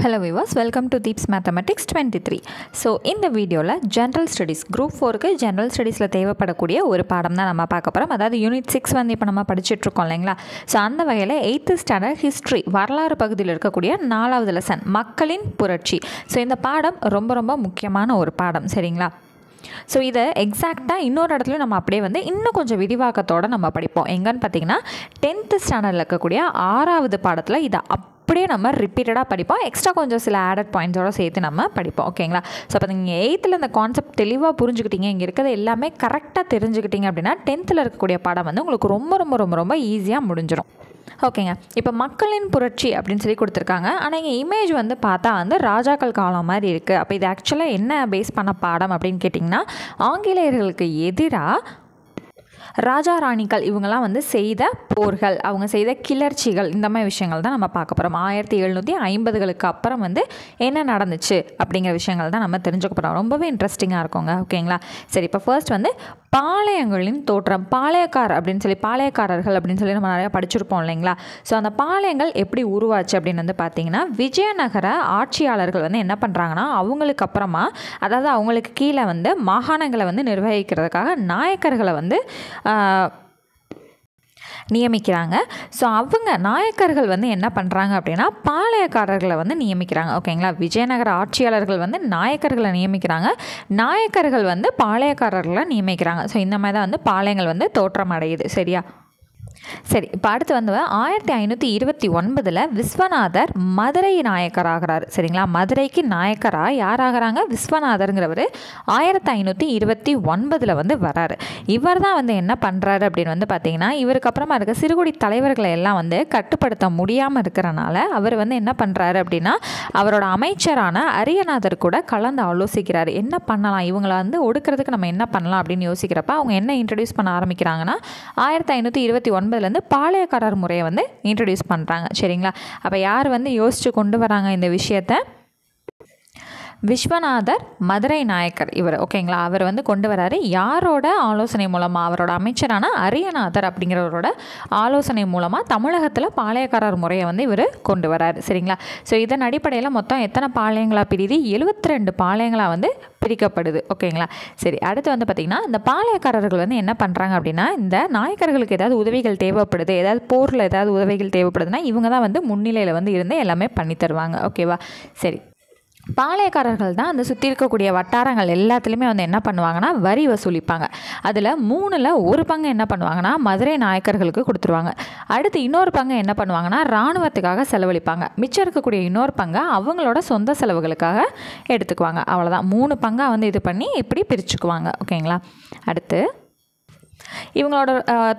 Hello viewers, welcome to Deeps Mathematics 23. So இந்த வீடியோவில் general studies group 4க்கு general ஸ்டடீஸில் தேவைப்படக்கூடிய ஒரு பாடம் தான் நம்ம பார்க்க போகிறோம். அதாவது யூனிட் 6 வந்து இப்போ நம்ம படிச்சுட்ருக்கோம் இல்லைங்களா. ஸோ அந்த வகையில் 8th ஸ்டாண்டர்ட் ஹிஸ்ட்ரி வரலாறு பகுதியில் இருக்கக்கூடிய 4வது லெசன் மக்களின் புரட்சி. ஸோ இந்த பாடம் ரொம்ப முக்கியமான ஒரு பாடம், சரிங்களா. ஸோ இதை எக்ஸாக்டாக இன்னொரு இடத்துலையும் நம்ம அப்படியே வந்து இன்னும் கொஞ்சம் விரிவாக்கத்தோடு நம்ம படிப்போம். எங்கன்னு பார்த்தீங்கன்னா 10th ஸ்டாண்டர்டில் இருக்கக்கூடிய 6வது பாடத்தில் இதை அப்படியே நம்ம ரிப்பீட்டடாக படிப்போம். எக்ஸ்ட்ரா கொஞ்சம் சில ஆடட் பாயிண்ட்ஸோடு சேர்த்து நம்ம படிப்போம், ஓகேங்களா. ஸோ அப்போ நீங்கள் 8th இந்த கான்செப்ட் தெளிவாக புரிஞ்சுக்கிட்டீங்க, இங்கே இருக்கிறது எல்லாமே கரெக்டாக தெரிஞ்சுக்கிட்டீங்க அப்படின்னா 10th இருக்கக்கூடிய பாடம் வந்து உங்களுக்கு ரொம்ப ஈஸியாக முடிஞ்சிடும், ஓகேங்க. இப்போ மக்களின் புரட்சி அப்படின்னு சொல்லி கொடுத்துருக்காங்க. ஆனால் இங்கே இமேஜ் வந்து பார்த்தா வந்து ராஜாக்கள் காலம் மாதிரி இருக்குது. அப்போ இது ஆக்சுவலாக என்ன பேஸ் பண்ண பாடம் அப்படின்னு கேட்டிங்கன்னா, ஆங்கிலேயர்களுக்கு எதிராக ராஜா ராணிகள் இவங்கெல்லாம் வந்து செய்த போர்கள், அவங்க செய்த கிளர்ச்சிகள், இந்த மாதிரி விஷயங்கள் தான் நம்ம பார்க்க போகிறோம். 1750களுக்கு அப்புறம் வந்து என்ன நடந்துச்சு அப்படிங்கிற விஷயங்கள் தான் நம்ம தெரிஞ்சுக்க போகிறோம். ரொம்பவே இன்ட்ரெஸ்டிங்காக இருக்குங்க, ஓகேங்களா. சரி, இப்போ ஃபர்ஸ்ட் வந்து பாளையங்களின் தோற்றம், பாளையக்காரர்கள் அப்படின்னு சொல்லி நம்ம நிறையா படிச்சிருப்போம் இல்லைங்களா. ஸோ அந்த பாளையங்கள் எப்படி உருவாச்சு அப்படின்னு வந்து பார்த்திங்கன்னா, விஜயநகர ஆட்சியாளர்கள் வந்து என்ன பண்ணுறாங்கன்னா, அவங்களுக்கு அப்புறமா அதாவது அவங்களுக்கு கீழே வந்து மாகாணங்களை வந்து நிர்வகிக்கிறதுக்காக நாயக்கர்களை வந்து நியமிக்கிறாங்க. ஸோ அவங்க நாயக்கர்கள் வந்து என்ன பண்ணுறாங்க அப்படின்னா பாளையக்காரர்களை வந்து நியமிக்கிறாங்க, ஓகேங்களா. விஜயநகர ஆட்சியாளர்கள் வந்து நாயக்கர்களை நியமிக்கிறாங்க, நாயக்கர்கள் வந்து பாளையக்காரர்களை நியமிக்கிறாங்க. ஸோ இந்த மாதிரி தான் வந்து பாளையங்கள் வந்து தோற்றம் அடையுது, சரியா. சரி, இப்போ அடுத்து வந்து 1529 விஸ்வநாதர் மதுரை நாயக்கர் ஆகிறார், சரிங்களா. மதுரைக்கு நாயக்கராக யார் ஆகிறாங்க? விஸ்வநாதருங்கிறவர் 1529 வந்து வராரு. இவர் தான் வந்து என்ன பண்ணுறாரு அப்படின்னு வந்து பார்த்தீங்கன்னா, இவருக்கு அப்புறமா இருக்க சிறுகுடி தலைவர்களை எல்லாம் வந்து கட்டுப்படுத்த முடியாமல் இருக்கிறனால அவர் வந்து என்ன பண்ணுறாரு அப்படின்னா, அவரோட அமைச்சரான அரியநாதர் கூட கலந்து ஆலோசிக்கிறார். என்ன பண்ணலாம், இவங்களை வந்து ஒடுக்கிறதுக்கு நம்ம என்ன பண்ணலாம் அப்படின்னு யோசிக்கிறப்ப அவங்க என்ன இன்ட்ரடியூஸ் பண்ண ஆரம்பிக்கிறாங்கன்னா 1529 பாளையக்காரர் முறையை வந்து இன்ட்ரடியூஸ் பண்ணுறாங்க, சரிங்களா. அப்போ யார் வந்து யோசித்து கொண்டு வராங்க இந்த விஷயத்தை? விஸ்வநாதர் மதுரை நாயக்கர் இவர், ஓகேங்களா. அவர் வந்து கொண்டு வராரு. யாரோட ஆலோசனை மூலமாக? அவரோட அமைச்சரான அரியநாதர் அப்படிங்கிறவரோட ஆலோசனை மூலமாக தமிழகத்தில் பாளையக்காரர் முறையை வந்து இவர் கொண்டு வராரு, சரிங்களா. ஸோ இதன் அடிப்படையில் மொத்தம் எத்தனை பாளையங்களாக பிரிது? 72 பாளையங்களாக வந்து பிரிக்கப்படுது, ஓகேங்களா. சரி, அடுத்து வந்து பார்த்திங்கன்னா இந்த பாளையக்காரர்கள் வந்து என்ன பண்ணுறாங்க அப்படின்னா, இந்த நாயக்கர்களுக்கு ஏதாவது உதவிகள் தேவைப்படுது, ஏதாவது போரில் ஏதாவது உதவிகள் தேவைப்படுதுன்னா இவங்க தான் வந்து முன்னிலையில் வந்து இருந்து எல்லாமே பண்ணி தருவாங்க, ஓகேவா. சரி, பாளையக்காரர்கள் தான் அந்த சுற்றி இருக்கக்கூடிய வட்டாரங்கள் எல்லாத்துலேயுமே வந்து என்ன பண்ணுவாங்கன்னா வரி வசூலிப்பாங்க. அதில் 3ல் 1 பங்கு என்ன பண்ணுவாங்கன்னா மதுரை நாயக்கர்களுக்கு கொடுத்துருவாங்க. அடுத்து இன்னொரு பங்கு என்ன பண்ணுவாங்கன்னா இராணுவத்துக்காக செலவழிப்பாங்க. மிச்சம் இருக்கக்கூடிய இன்னொரு பங்கை அவங்களோட சொந்த செலவுகளுக்காக எடுத்துக்குவாங்க. அவ்வளோதான், 3 பங்காக வந்து இது பண்ணி இப்படி பிரிச்சுக்குவாங்க, ஓகேங்களா. அடுத்து இவங்களோட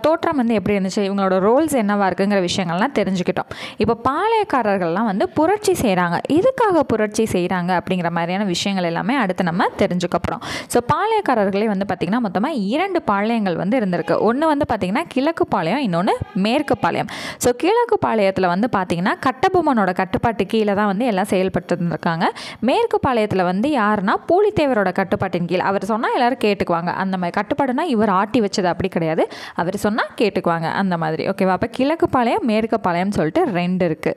தோற்றம் வந்து எப்படி இருந்துச்சு, இவங்களோட ரோல்ஸ் என்னவா இருக்குங்கிற விஷயங்கள்லாம் தெரிஞ்சுக்கிட்டோம். இப்போ பாளையக்காரர்கள்லாம் வந்து புரட்சி செய்கிறாங்க. எதுக்காக புரட்சி செய்கிறாங்க அப்படிங்கிற மாதிரியான விஷயங்கள் எல்லாமே அடுத்து நம்ம தெரிஞ்சுக்கப்புறோம். ஸோ பாளையக்காரர்களே வந்து பார்த்திங்கன்னா மொத்தமாக 2 பாளையங்கள் வந்து இருந்திருக்கு. ஒன்று வந்து பார்த்திங்கன்னா கிழக்கு பாளையம், இன்னொன்று மேற்கு பாளையம். ஸோ கிழக்கு பாளையத்தில் வந்து பார்த்திங்கன்னா கட்டபொம்மனோட கட்டுப்பாட்டு கீழே தான் வந்து எல்லாம் செயல்பட்டு இருந்திருக்காங்க. மேற்கு பாளையத்தில் வந்து யாருன்னா பூலித்தேவரோட கட்டுப்பாட்டின் கீழ். அவர் சொன்னால் எல்லோரும் கேட்டுக்குவாங்க, அந்த மாதிரி கட்டுப்பாடுனா இவர் ஆட்டி வச்சது அப்படி கிடையாது, அவர் சொன்னால் கேட்டுக்குவாங்க அந்த மாதிரி, ஓகேவா. அப்போ கிழக்கு பாளையம் மேற்கு பாளையம் சொல்லிட்டு 2 இருக்குது.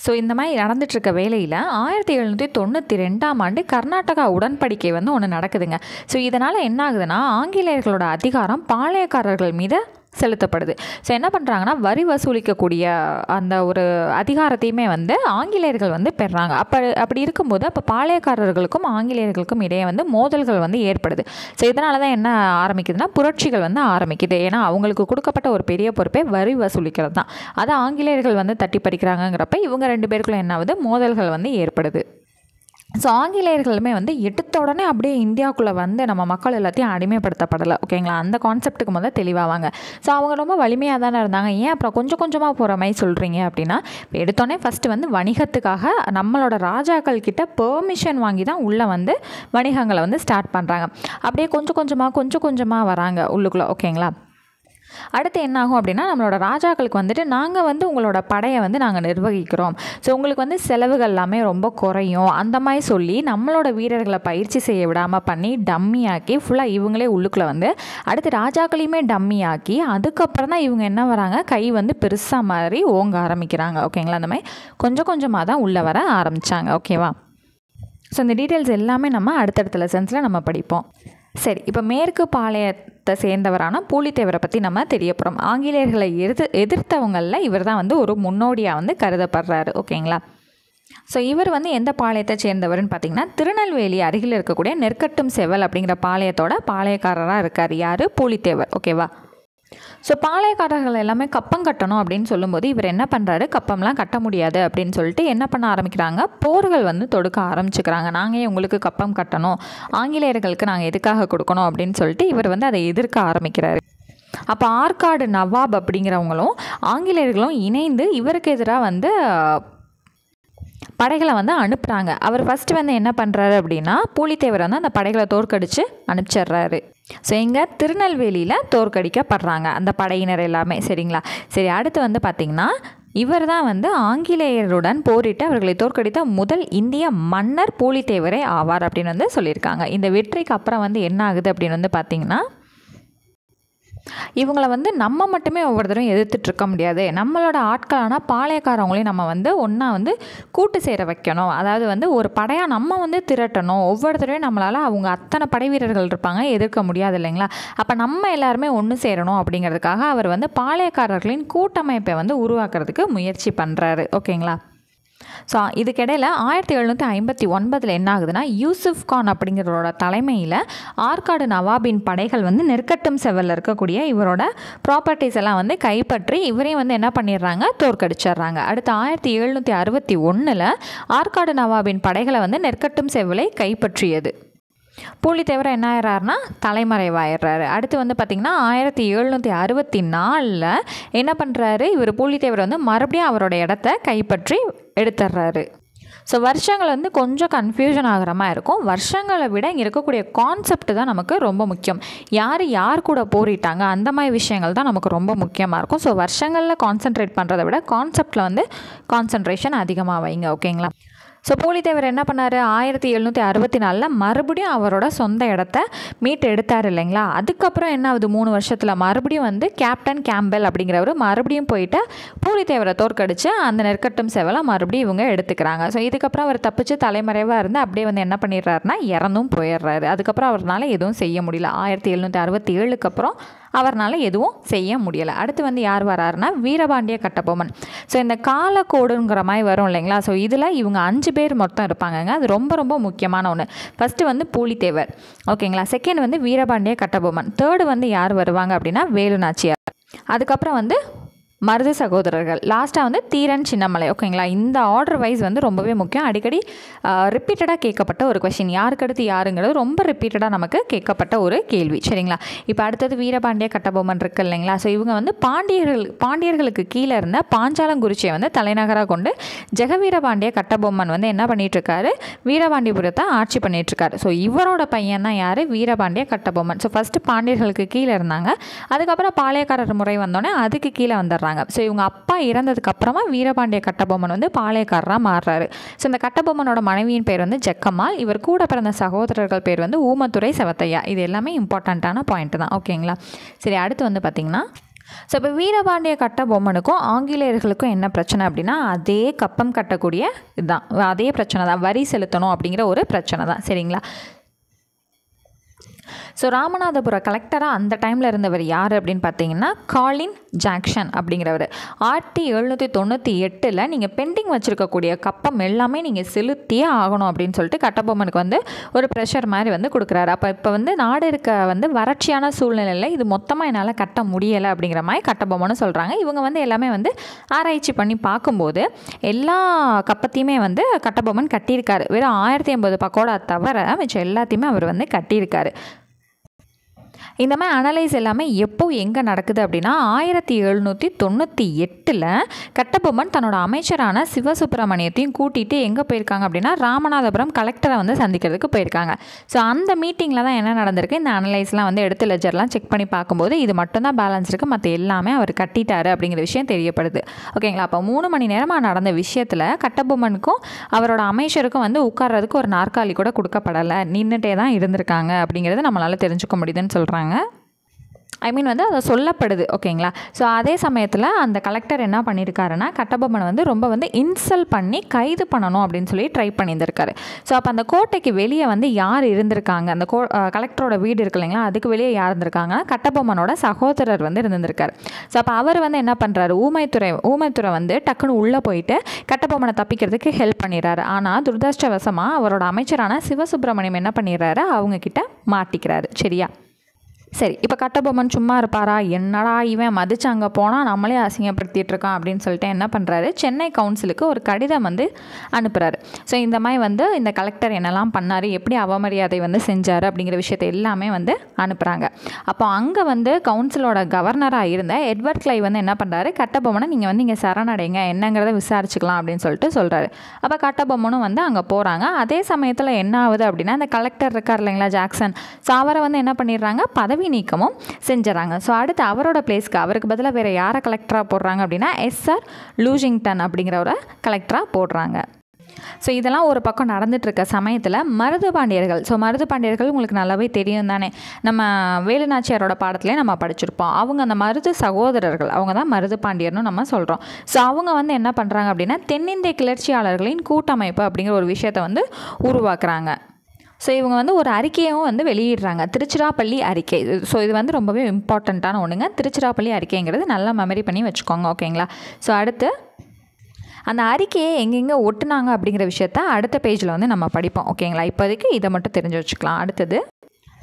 ஸோ இந்த மாதிரி நடந்துட்டுருக்க வேலையில் 1792ஆம் ஆண்டு கர்நாடகா உடன்படிக்கை வந்து ஒன்று நடக்குதுங்க. ஸோ இதனால் என்ன ஆகுதுன்னா ஆங்கிலேயர்களோட அதிகாரம் பாளையக்காரர்கள் மீது செலுத்தப்படுது. ஸோ என்ன பண்ணுறாங்கன்னா வரி வசூலிக்கக்கூடிய அந்த ஒரு அதிகாரத்தையுமே வந்து ஆங்கிலேயர்கள் வந்து பெறுறாங்க. அப்படி இருக்கும்போது அப்போ பாளையக்காரர்களுக்கும் ஆங்கிலேயர்களுக்கும் இடையே வந்து மோதல்கள் வந்து ஏற்படுது. ஸோ இதனால தான் என்ன ஆரம்பிக்குதுன்னா புரட்சிகள் வந்து ஆரம்பிக்குது. ஏன்னா அவங்களுக்கு கொடுக்கப்பட்ட ஒரு பெரிய பொறுப்பே வரி வசூலிக்கிறது தான். அதை ஆங்கிலேயர்கள் வந்து தட்டி பறிக்கிறாங்கிறப்ப இவங்க 2 பேருக்குள்ள என்ன ஆகுது, மோதல்கள் வந்து ஏற்படுது. ஸோ ஆங்கிலேயர்களுமே வந்து எடுத்த உடனே அப்படியே இந்தியாவுக்குள்ளே வந்து நம்ம மக்கள் எல்லாத்தையும் அடிமைப்படுத்தப்படலை, ஓகேங்களா. அந்த கான்செப்ட்டுக்கு முதல்ல தெளிவாவாங்க. ஸோ அவங்க ரொம்ப வலிமையாக தானே இருந்தாங்க. ஏன் அப்புறம் கொஞ்சமாக போகிற மாதிரி சொல்கிறீங்க அப்படின்னா, எடுத்தோடனே ஃபஸ்ட்டு வந்து வணிகத்துக்காக நம்மளோட ராஜாக்கள் கிட்ட பெர்மிஷன் வாங்கி தான் உள்ளே வந்து வணிகங்களை வந்து ஸ்டார்ட் பண்ணுறாங்க. அப்படியே கொஞ்சம் கொஞ்சமாக வராங்க உள்ளுக்குள்ளே, ஓகேங்களா. அடுத்து என்ன ஆகும் அப்படின்னா நம்மளோட ராஜாக்களுக்கு வந்துட்டு நாங்கள் வந்து உங்களோட படையை வந்து நாங்கள் நிர்வகிக்கிறோம், ஸோ உங்களுக்கு வந்து செலவுகள் எல்லாமே ரொம்ப குறையும் அந்த மாதிரி சொல்லி நம்மளோட வீரர்களை பயிற்சி செய்ய விடாமல் பண்ணி டம்மியாக்கி ஃபுல்லாக இவங்களே உள்ளுக்குள்ளே வந்து அடுத்து ராஜாக்களையுமே டம்மியாக்கி அதுக்கப்புறம் தான் இவங்க என்ன வராங்க கை வந்து பெருசாக மாதிரி ஓங்க ஆரம்பிக்கிறாங்க. ஓகேங்களா, அந்த மாதிரி கொஞ்சம் கொஞ்சமாக தான் உள்ளே வர ஆரம்பித்தாங்க. ஓகேவா, ஸோ இந்த டீட்டெயில்ஸ் எல்லாமே நம்ம அடுத்தடுத்த லெசன்ஸில் நம்ம படிப்போம். சரி, இப்போ மேற்கு பாளையத்தை சேர்ந்தவரான பூலித்தேவரை பற்றி நம்ம தெரிய போகிறோம். ஆங்கிலேயர்களை எதிர்த்தவங்களில் இவர் தான் வந்து ஒரு முன்னோடியாக வந்து கருதப்படுறாரு. ஓகேங்களா, ஸோ இவர் வந்து எந்த பாளையத்தை சேர்ந்தவர்னு பார்த்திங்கன்னா திருநெல்வேலி அருகில் இருக்கக்கூடிய நெற்கட்டும் செவல் அப்படிங்கிற பாளையத்தோட பாளையக்காரராக இருக்கார். யார்? பூலித்தேவர். ஓகேவா, ஸோ பாளையக்காரர்கள் எல்லாமே கப்பம் கட்டணும் அப்படின்னு சொல்லும்போது இவர் என்ன பண்ணுறாரு, கப்பம்லாம் கட்ட முடியாது அப்படின்னு சொல்லிட்டு என்ன பண்ண ஆரம்பிக்கிறாங்க, போர்கள் வந்து தொடுக்க ஆரம்பிச்சுக்கிறாங்க. நாங்கள் உங்களுக்கு கப்பம் கட்டணும், ஆங்கிலேயர்களுக்கு நாங்கள் எதுக்காக கொடுக்கணும் அப்படின்னு சொல்லிட்டு இவர் வந்து அதை எதிர்க்க ஆரம்பிக்கிறாரு. அப்போ ஆற்காடு நவாப் அப்படிங்கிறவங்களும் ஆங்கிலேயர்களும் இணைந்து இவருக்கு எதிராக வந்து படைகளை வந்து அனுப்புகிறாங்க. அவர் ஃபஸ்ட்டு வந்து என்ன பண்ணுறாரு அப்படின்னா பூலித்தேவர் வந்து அந்த படைகளை தோற்கடித்து அனுப்பிச்சிட்றாரு. ஸோ இங்கே திருநெல்வேலியில் தோற்கடிக்கப்படுறாங்க அந்த படையினர் எல்லாமே. சரிங்களா, சரி, அடுத்து வந்து பார்த்திங்கன்னா இவர் தான் வந்து ஆங்கிலேயருடன் போரிட்டு அவர்களை தோற்கடித்த முதல் இந்திய மன்னர் பூலித்தேவரே ஆவார் அப்படின்னு வந்து சொல்லியிருக்காங்க. இந்த வெற்றிக்கு அப்புறம் வந்து என்ன ஆகுது அப்படின்னு வந்து பார்த்திங்கன்னா இவங்களை வந்து நம்ம மட்டுமே ஒவ்வொரு தடவையும் எதிர்த்துட்ருக்க முடியாது, நம்மளோட ஆட்களான பாளையக்காரவங்களையும் நம்ம வந்து ஒன்றா வந்து கூட்டு சேர வைக்கணும். அதாவது வந்து ஒரு படையாக நம்ம வந்து திரட்டணும். ஒவ்வொரு தடவையும் நம்மளால் அவங்க அத்தனை படை வீரர்கள் இருப்பாங்க, எதிர்க்க முடியாது இல்லைங்களா. அப்போ நம்ம எல்லாருமே ஒன்று சேரணும் அப்படிங்கிறதுக்காக அவர் வந்து பாளையக்காரர்களின் கூட்டமைப்பை வந்து உருவாக்குறதுக்கு முயற்சி பண்ணுறாரு. ஓகேங்களா, ஸோ இதுக்கிடையில் 1759 என்ன ஆகுதுன்னா யூசுஃப் கான் அப்படிங்கிறவரோட தலைமையில் ஆற்காடு நவாபின் படைகள் வந்து நெற்கட்டும் செவலில் இருக்கக்கூடிய இவரோட ப்ராப்பர்ட்டிஸ் எல்லாம் வந்து கைப்பற்றி இவரையும் வந்து என்ன பண்ணிடுறாங்க, தோற்கடிச்சிடுறாங்க. அடுத்து 1761 ஆற்காடு நவாபின் படைகளை வந்து நெற்கட்டும் செவலை கைப்பற்றியது. பூலித்தேவர் என்ன ஆயிடுறாருனா தலைமறைவாயிடுறாரு. அடுத்து வந்து பார்த்திங்கன்னா 1764 என்ன பண்ணுறாரு இவர் பூலித்தேவர் வந்து மறுபடியும் அவரோட இடத்த கைப்பற்றி எடுத்துடுறாரு. ஸோ வருஷங்கள் வந்து கொஞ்சம் கன்ஃபியூஷன் ஆகிற மாதிரி இருக்கும். வருஷங்களை விட இங்கே இருக்கக்கூடிய கான்செப்ட் தான் நமக்கு ரொம்ப முக்கியம். யார் கூட போரிட்டாங்க அந்த மாதிரி விஷயங்கள் தான் நமக்கு ரொம்ப முக்கியமாக இருக்கும். ஸோ வருஷங்களில் கான்சென்ட்ரேட் பண்ணுறதை விட கான்செப்டில் வந்து கான்சென்ட்ரேஷன் அதிகமாக வைங்க. ஓகேங்களா, ஸோ பூலித்தேவர் என்ன பண்ணார், 1764 மறுபடியும் அவரோட சொந்த இடத்த மீட்டு எடுத்தார் இல்லைங்களா. அதுக்கப்புறம் என்ன ஆகுது, 3 வருஷத்தில் மறுபடியும் வந்து கேப்டன் கேம்பெல் அப்படிங்கிறவர் மறுபடியும் போயிட்டு பூலித்தேவரை தோற்கடித்து அந்த நெற்கட்டும் செவலை மறுபடியும் இவங்க எடுத்துக்கிறாங்க. ஸோ இதுக்கப்புறம் அவர் தப்பிச்சு தலைமறைவாக இருந்து அப்படியே வந்து என்ன பண்ணிடுறாருனா இறந்தும் போயிடுறாரு. அதுக்கப்புறம் அவரால் எதுவும் செய்ய முடியல. 1767 அப்புறம் அவரால் எதுவும் செய்ய முடியலை. அடுத்து வந்து யார் வராருன்னா வீரபாண்டிய கட்டபொம்மன். ஸோ இந்த காலக்கோடுங்கிற மாதிரி வரும் இல்லைங்களா. ஸோ இதில் இவங்க 5 பேர் மொத்தம் இருப்பாங்கங்க. அது ரொம்ப ரொம்ப முக்கியமான ஒன்று. ஃபஸ்ட்டு வந்து பூலித்தேவர். ஓகேங்களா, செகண்ட் வந்து வீரபாண்டிய கட்டபொம்மன், தேர்டு வந்து யார் வருவாங்க அப்படின்னா வேலு நாச்சியார், அதுக்கப்புறம் வந்து மருது சகோதரர்கள், லாஸ்ட்டாக வந்து தீரன் சின்னமலை. ஓகேங்களா, இந்த ஆர்டர் வைஸ் வந்து ரொம்பவே முக்கியம். அடிக்கடி ரிப்பீட்டடாக கேட்கப்பட்ட ஒரு கொஷின், யாருக்கு அடுத்து யாருங்கிறது ரொம்ப ரிப்பீட்டடாக நமக்கு கேட்கப்பட்ட ஒரு கேள்வி. சரிங்களா, இப்போ அடுத்தது வீரபாண்டிய கட்டபொம்மன் இருக்குது இல்லைங்களா. ஸோ இவங்க வந்து பாண்டியர்களுக்கு கீழே இருந்த பாஞ்சாலங்குறிச்சியை வந்து தலைநகராக கொண்டு ஜெகவீரபாண்டிய கட்டபொம்மன் வந்து என்ன பண்ணிகிட்ருக்காரு, வீரபாண்டியபுரத்தை ஆட்சி பண்ணிகிட்ருக்காரு. ஸோ இவரோட பையன் தான் யார், வீரபாண்டிய கட்டபொம்மன். ஸோ ஃபஸ்ட்டு பாண்டியர்களுக்கு கீழே இருந்தாங்க, அதுக்கப்புறம் பாளையக்காரர் முறை வந்தோடனே அதுக்கு கீழே வந்துடுறாங்க. ஸோ இவங்க அப்பா இறந்ததுக்கு அப்புறமா வீரபாண்டிய கட்டபொம்மன் வந்து பாளையக்காரராக மாறுறாரு. ஸோ இந்த கட்டபொம்மனோட மனைவியின் பேர் வந்து ஜக்கம்மாள், இவர் கூட பிறந்த சகோதரர்கள் பேர் வந்து ஊமத்துரை செவத்தையா. இது எல்லாமே இம்பார்ட்டண்ட்டான பாயிண்ட் தான். ஓகேங்களா, சரி, அடுத்து வந்து பார்த்திங்கன்னா ஸோ இப்போ வீரபாண்டிய கட்டபொம்மனுக்கும் ஆங்கிலேயர்களுக்கும் என்ன பிரச்சனை அப்படின்னா அதே கப்பம் கட்டக்கூடிய இதுதான், அதே பிரச்சனை தான், வரி செலுத்தணும் அப்படிங்கிற ஒரு பிரச்சனை தான். சரிங்களா, ஸோ ராமநாதபுர கலெக்டராக அந்த டைமில் இருந்தவர் யார் அப்படின்னு பார்த்தீங்கன்னா காலின் ஜாக்சன் அப்படிங்கிறவர். 1798 நீங்கள் பெண்டிங் வச்சுருக்கக்கூடிய கப்பம் எல்லாமே நீங்கள் செலுத்தியே ஆகணும் அப்படின்னு சொல்லிட்டு கட்டபொம்மனுக்கு வந்து ஒரு ப்ரெஷர் மாதிரி வந்து கொடுக்குறாரு. அப்போ இப்போ வந்து நாடு இருக்க வந்து வறட்சியான சூழ்நிலையில் இது மொத்தமாக என்னால் கட்ட முடியலை அப்படிங்கிற மாதிரி கட்டபொம்மனு சொல்கிறாங்க. இவங்க வந்து எல்லாமே வந்து ஆராய்ச்சி பண்ணி பார்க்கும்போது எல்லா கப்பத்தையுமே வந்து கட்டபொம்மன் கட்டியிருக்காரு. வெறும் 1080 பக்கோடா தவிர மிச்சம் எல்லாத்தையுமே அவர் வந்து கட்டியிருக்காரு. இந்த மாதிரி அனலைஸ் எல்லாமே எப்போ எங்கே நடக்குது அப்படின்னா 1798 கட்டபொம்மன் தன்னோட அமைச்சரான சிவசுப்பிரமணியத்தையும் கூட்டிகிட்டு எங்கே போயிருக்காங்க அப்படின்னா ராமநாதபுரம் கலெக்டரை வந்து சந்திக்கிறதுக்கு போயிருக்காங்க. ஸோ அந்த மீட்டிங்கில் தான் என்ன நடந்திருக்கு, இந்த அனலைஸ்லாம் வந்து எடுத்து லெஜர்லாம் செக் பண்ணி பார்க்கும்போது இது மட்டும்தான் பேலன்ஸ் இருக்குது, மற்ற எல்லாமே அவர் கட்டிட்டாரு அப்படிங்கிற விஷயம் தெரியப்படுது. ஓகேங்களா. அப்போ 3 மணி நேரமாக நடந்த விஷயத்தில் கட்டபொம்மனுக்கும் அவரோட அமைச்சருக்கும் வந்து உட்கார்றதுக்கு ஒரு நாற்காலி கூட கொடுக்கப்படலை, நின்றுட்டே தான் இருந்திருக்காங்க அப்படிங்கிறது நம்மளால் தெரிஞ்சுக்க முடியுதுன்னு சொல்கிறாங்க. வந்து அதை சொல்லப்படுது. ஓகேங்களா. ஸோ அதே சமயத்தில் அந்த கலெக்டர் என்ன பண்ணியிருக்காருன்னா கட்டபொம்மனை வந்து ரொம்ப வந்து இன்சல்ட் பண்ணி கைது பண்ணணும் அப்படின்னு சொல்லி ட்ரை பண்ணியிருந்திருக்காரு. ஸோ அப்போ அந்த கோட்டைக்கு வெளியே வந்து யார் இருந்திருக்காங்க, அந்த கலெக்டரோட வீடு இருக்கு இல்லைங்களா, அதுக்கு வெளியே யார் இருந்திருக்காங்கன்னா கட்டபொம்மனோட சகோதரர் வந்து இருந்திருக்காரு. ஸோ அப்போ அவர் வந்து என்ன பண்ணுறாரு, ஊமைத்துறை வந்து டக்குன்னு உள்ளே போயிட்டு கட்டபொம்மனை தப்பிக்கிறதுக்கு ஹெல்ப் பண்ணிடுறாரு. ஆனால் துரதிர்ஷ்டவசமாக அவரோட அமைச்சரான சிவசுப்பிரமணியம் என்ன பண்ணிடுறாரு, அவங்கக்கிட்ட மாட்டிக்கிறாரு. சரியா. சரி, இப்போ கட்டபொம்மன் சும்மா இருப்பாரா, என்னடா இவன் மதிச்சு அங்கே போனால் நம்மளே அசிங்கப்படுத்திட்டு இருக்கான் அப்படின்னு சொல்லிட்டு என்ன பண்ணுறாரு, சென்னை கவுன்சிலுக்கு ஒரு கடிதம் வந்து அனுப்புகிறாரு. ஸோ இந்த மாதிரி வந்து இந்த கலெக்டர் என்னெல்லாம் பண்ணார், எப்படி அவமரியாதை வந்து செஞ்சார் அப்படிங்கிற விஷயத்தை எல்லாமே வந்து அனுப்புகிறாங்க. அப்போ அங்கே வந்து கவுன்சிலோட கவர்னராக இருந்த எட்வர்ட் கிளைவ் வந்து என்ன பண்ணுறாரு, கட்டபொம்மனை நீங்கள் வந்து இங்கே சரணடைங்க, என்னங்கிறத விசாரிச்சுக்கலாம் அப்படின்னு சொல்லிட்டு சொல்கிறாரு. அப்போ கட்டபொம்மனும் வந்து அங்கே போகிறாங்க. அதே சமயத்தில் என்ன ஆகுது அப்படின்னா இந்த கலெக்டர் இருக்கார் இல்லைங்களா ஜாக்சன், ஸோ அவரை வந்து என்ன பண்ணிடுறாங்க, பதவி நீக்கமும் செஞ்சுறாங்க. ஸோ அடுத்து அவரோட பிளேஸ்க்கு அவருக்கு பதிலாக வேறு யாரை கலெக்டராக போடுறாங்க அப்படின்னா எஸ்ஆர் லூசிங்டன் அப்படிங்கிற ஒரு கலெக்டராக போடுறாங்க. ஸோ இதெல்லாம் ஒரு பக்கம் நடந்துகிட்ருக்க சமயத்தில் மருது பாண்டியர்கள் உங்களுக்கு நல்லாவே தெரியும் தானே, நம்ம வேலுநாச்சியாரோட பாடத்துலேயே நம்ம படிச்சிருப்போம். அவங்க அந்த மருது சகோதரர்கள், அவங்க தான் மருது பாண்டியர்னு நம்ம சொல்கிறோம். ஸோ அவங்க வந்து என்ன பண்ணுறாங்க அப்படின்னா தென்னிந்திய கிளர்ச்சியாளர்களின் கூட்டமைப்பு அப்படிங்கிற ஒரு விஷயத்தை வந்து உருவாக்குறாங்க. ஸோ இவங்க வந்து ஒரு அறிக்கையும் வந்து வெளியிடுறாங்க, திருச்சிராப்பள்ளி அறிக்கை. ஸோ இது வந்து ரொம்பவே இம்பார்ட்டண்ட்டான ஒன்றுங்க. திருச்சிராப்பள்ளி அறிக்கைங்கிறது நல்லா மெமரி பண்ணி வச்சுக்கோங்க. ஓகேங்களா. ஸோ அடுத்து அந்த அறிக்கையை எங்கெங்கே ஒட்டுனாங்க அப்படிங்கிற விஷயத்த அடுத்த பேஜில் வந்து நம்ம படிப்போம். ஓகேங்களா. இப்போதைக்கு இதை மட்டும் தெரிஞ்சு வச்சுக்கலாம். அடுத்தது